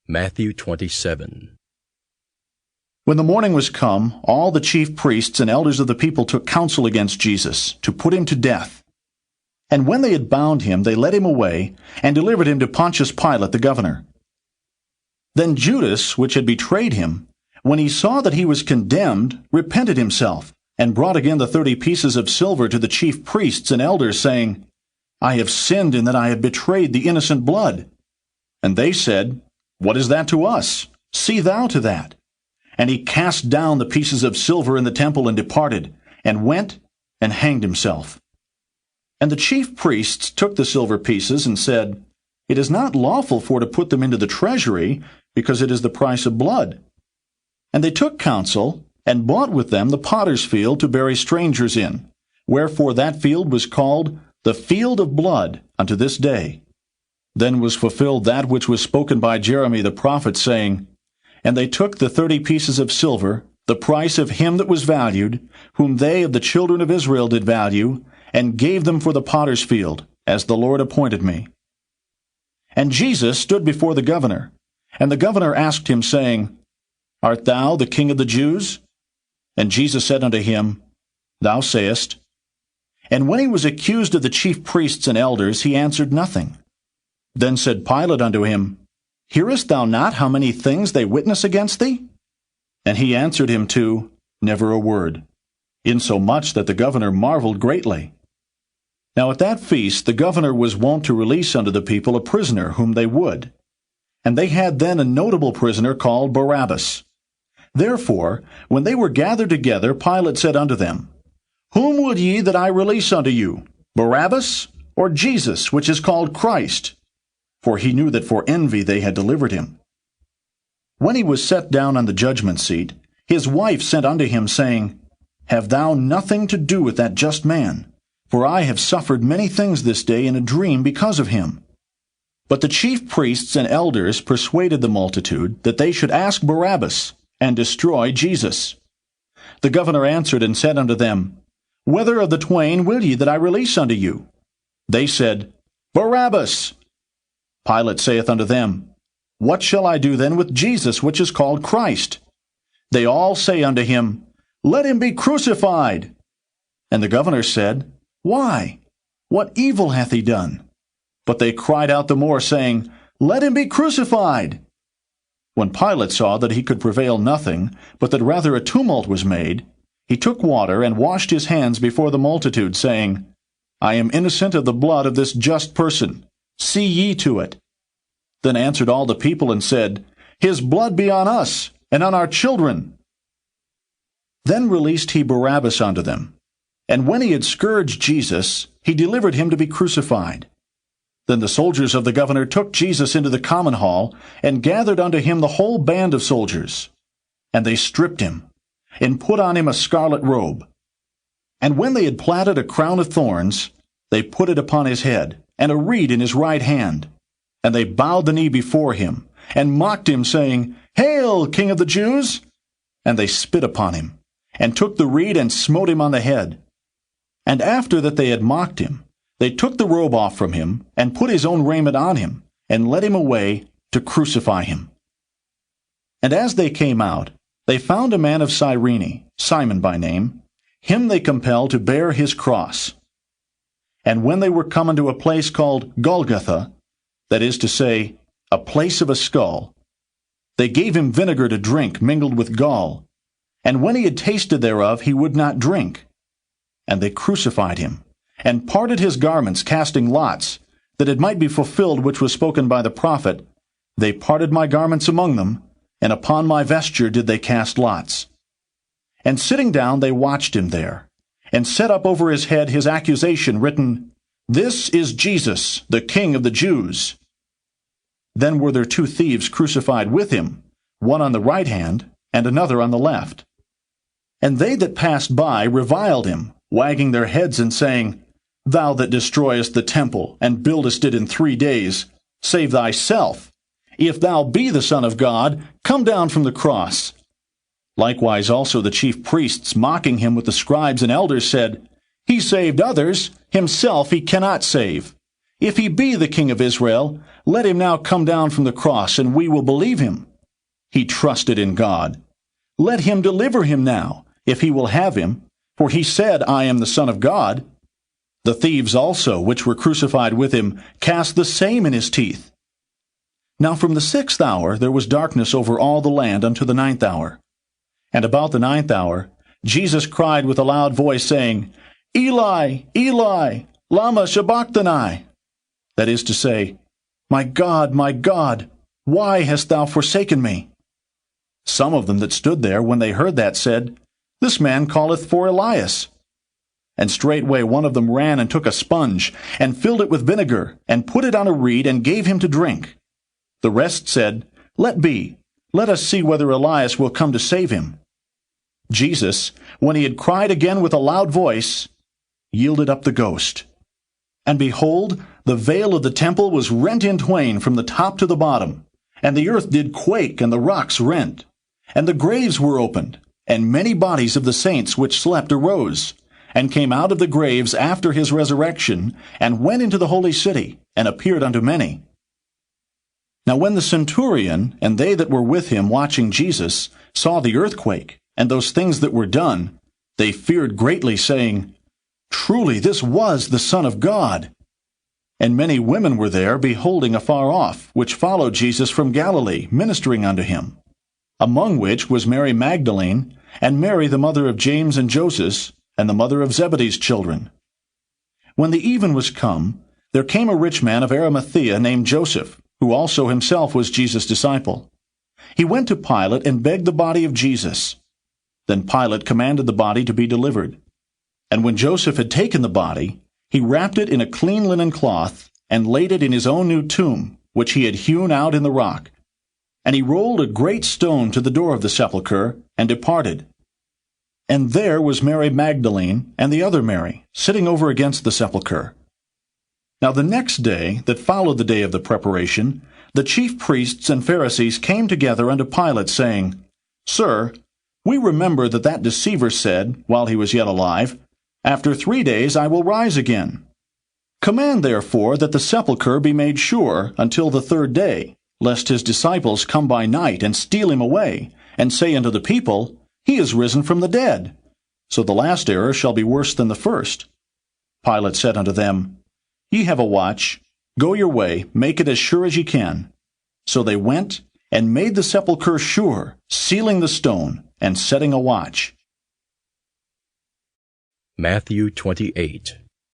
Matthew 27. When the morning was come, all the chief priests and elders of the people took counsel against Jesus, to put him to death. And when they had bound him, they led him away, and delivered him to Pontius Pilate the governor. Then Judas, which had betrayed him, when he saw that he was condemned, repented himself, and brought again the 30 pieces of silver to the chief priests and elders, saying, I have sinned in that I have betrayed the innocent blood. And they said, What is that to us? See thou to that. And he cast down the pieces of silver in the temple and departed, and went and hanged himself. And the chief priests took the silver pieces and said, It is not lawful for to put them into the treasury, because it is the price of blood. And they took counsel, and bought with them the potter's field to bury strangers in. Wherefore that field was called the field of blood unto this day. Then was fulfilled that which was spoken by Jeremy the prophet, saying, And they took the 30 pieces of silver, the price of him that was valued, whom they of the children of Israel did value, and gave them for the potter's field, as the Lord appointed me. And Jesus stood before the governor, and the governor asked him, saying, Art thou the king of the Jews? And Jesus said unto him, Thou sayest. And when he was accused of the chief priests and elders, he answered nothing. Then said Pilate unto him, Hearest thou not how many things they witness against thee? And he answered him too, Never a word, insomuch that the governor marveled greatly. Now at that feast the governor was wont to release unto the people a prisoner whom they would. And they had then a notable prisoner called Barabbas. Therefore, when they were gathered together, Pilate said unto them, Whom would ye that I release unto you, Barabbas, or Jesus, which is called Christ? For he knew that for envy they had delivered him. When he was set down on the judgment seat, his wife sent unto him, saying, Have thou nothing to do with that just man? For I have suffered many things this day in a dream because of him. But the chief priests and elders persuaded the multitude that they should ask Barabbas, and destroy Jesus. The governor answered and said unto them, Whether of the twain will ye that I release unto you? They said, Barabbas. Pilate saith unto them, What shall I do then with Jesus, which is called Christ? They all say unto him, Let him be crucified. And the governor said, Why? What evil hath he done? But they cried out the more, saying, Let him be crucified. When Pilate saw that he could prevail nothing, but that rather a tumult was made, he took water and washed his hands before the multitude, saying, I am innocent of the blood of this just person. See ye to it. Then answered all the people and said, His blood be on us, and on our children. Then released he Barabbas unto them. And when he had scourged Jesus, he delivered him to be crucified. Then the soldiers of the governor took Jesus into the common hall, and gathered unto him the whole band of soldiers. And they stripped him, and put on him a scarlet robe. And when they had platted a crown of thorns, they put it upon his head, and a reed in his right hand. And they bowed the knee before him, and mocked him, saying, Hail, King of the Jews! And they spit upon him, and took the reed, and smote him on the head. And after that they had mocked him, they took the robe off from him, and put his own raiment on him, and led him away to crucify him. And as they came out, they found a man of Cyrene, Simon by name. Him they compelled to bear his cross. And when they were come unto a place called Golgotha, that is to say, a place of a skull, they gave him vinegar to drink mingled with gall. And when he had tasted thereof, he would not drink. And they crucified him, and parted his garments, casting lots, that it might be fulfilled which was spoken by the prophet, They parted my garments among them, and upon my vesture did they cast lots. And sitting down they watched him there, and set up over his head his accusation, written, This is Jesus, the King of the Jews. Then were there 2 thieves crucified with him, one on the right hand, and another on the left. And they that passed by reviled him, wagging their heads and saying, Thou that destroyest the temple, and buildest it in 3 days, save thyself. If thou be the Son of God, come down from the cross. Likewise also the chief priests, mocking him with the scribes and elders, said, He saved others, himself he cannot save. If he be the King of Israel, let him now come down from the cross, and we will believe him. He trusted in God. Let him deliver him now, if he will have him, for he said, I am the Son of God. The thieves also, which were crucified with him, cast the same in his teeth. Now from the 6th hour there was darkness over all the land unto the 9th hour. And about the 9th hour Jesus cried with a loud voice, saying, Eli, Eli, lama sabachthani? That is to say, my God, why hast thou forsaken me? Some of them that stood there, when they heard that, said, This man calleth for Elias. And straightway one of them ran and took a sponge, and filled it with vinegar, and put it on a reed, and gave him to drink. The rest said, Let be, let us see whether Elias will come to save him. Jesus, when he had cried again with a loud voice, yielded up the ghost. And behold, the veil of the temple was rent in twain from the top to the bottom, and the earth did quake, and the rocks rent. And the graves were opened, and many bodies of the saints which slept arose, and came out of the graves after his resurrection, and went into the holy city, and appeared unto many. Now when the centurion, and they that were with him watching Jesus, saw the earthquake, and those things that were done, they feared greatly, saying, Truly this was the Son of God. And many women were there, beholding afar off, which followed Jesus from Galilee, ministering unto him. Among which was Mary Magdalene, and Mary the mother of James and Joses, and the mother of Zebedee's children. When the even was come, there came a rich man of Arimathea named Joseph, who also himself was Jesus' disciple. He went to Pilate and begged the body of Jesus. Then Pilate commanded the body to be delivered. And when Joseph had taken the body, he wrapped it in a clean linen cloth, and laid it in his own new tomb, which he had hewn out in the rock. And he rolled a great stone to the door of the sepulchre, and departed. And there was Mary Magdalene, and the other Mary, sitting over against the sepulchre. Now the next day, that followed the day of the preparation, the chief priests and Pharisees came together unto Pilate, saying, Sir, we remember that deceiver said, while he was yet alive, After 3 days I will rise again. Command therefore that the sepulchre be made sure until the 3rd day, lest his disciples come by night and steal him away, and say unto the people, He is risen from the dead. So the last error shall be worse than the first. Pilate said unto them, Ye have a watch. Go your way, make it as sure as ye can. So they went, and made the sepulchre sure, sealing the stone, and setting a watch. Matthew 28.